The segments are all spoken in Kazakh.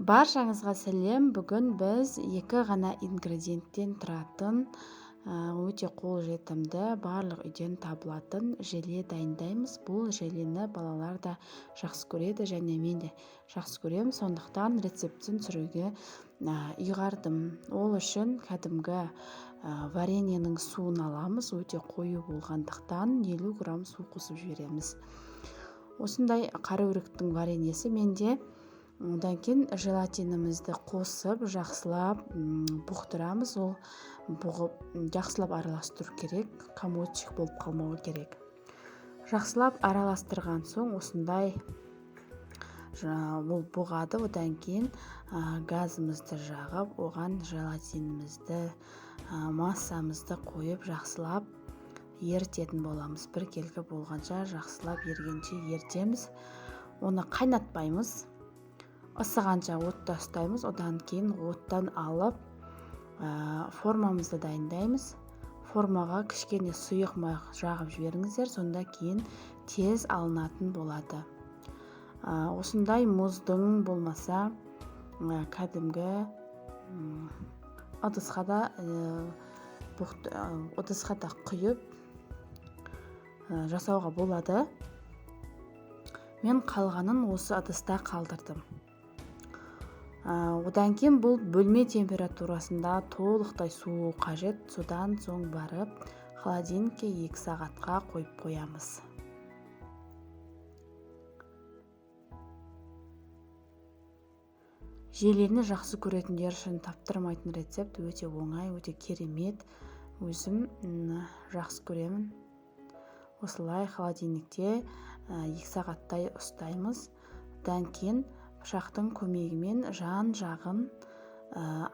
Баршаңызға сәлем. Бүгін біз екі ғана ингредиенттен тұратын өте қолжетімді, барлық үйден табылатын желе дайындаймыз. Бұл желені балалар да жақсы көреді және мен де жақсы көремін. Сондықтан рецептін түсіруге ұйғардым. Ол үшін кәдімгі вареньенің суын аламыз. Өте қою болғандықтан 50 грамм су қосып жібереміз. Осындай қараөріктің вареньесі менде. Одан кейін желатинімізді қосып, жақсылап бұқтырамыз. Ол бұғып, жақсылап араластыру керек, комочек болып қалмауы керек. Жақсылап араластырған соң осындай ол бұғады. Одан кейін газымызды жағып, оған желатинімізді, массамызды қойып, жақсылап ерітетін боламыз. Бір келгі болғанша жақсылап ергенше ертеміз. Оны қайнатпаймыз. Ысығанша отта ұстаймыз. Одан кейін оттан алып формамызды дайындаймыз. Формаға кішкене сұйық май жағып жіберіңіздер, сонда кейін тез алынатын болады. Осындай мұздың болмаса кәдімгі ыдысқа да құйып жасауға болады. Мен қалғанын осы ыдыста қалдырдым. Одан кейін бұл бөлме температурасында толықтай суы қажет. Содан соң барып холодильникке 2 сағатқа қойып қоямыз. Желені жақсы көретіндер үшін таптырмайтын рецепт, өте оңай, өте керемет. Өзім жақсы көремін. Осылай холодильникте 2 сағаттай ұстаймыз. Одан кейін пышақтың көмегімен жан жағын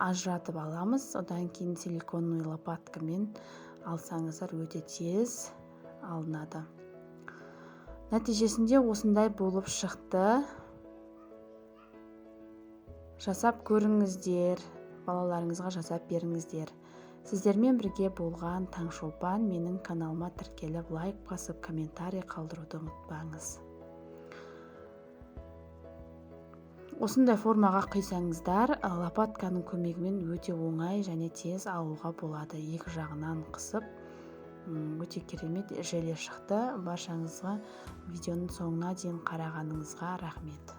ажыратып аламыз. Одан кейін силиконный лопаткамен алсаңыздар өте тез алынады. Нәтижесінде осындай болып шықты. Жасап көріңіздер, балаларыңызға жасап беріңіздер. Сіздермен бірге болған Таңшолпан. Менің каналыма тіркеліп, лайк басып, комментарий қалдыруды ұмытпаңыз. Осындай формаға құйсаңыздар, лопатканың көмегімен өте оңай және тез алуға болады. Екі жағынан қысып, өте керемет желе шықты. Баршаңызға видеоның соңына дейін қарағаныңызға рахмет.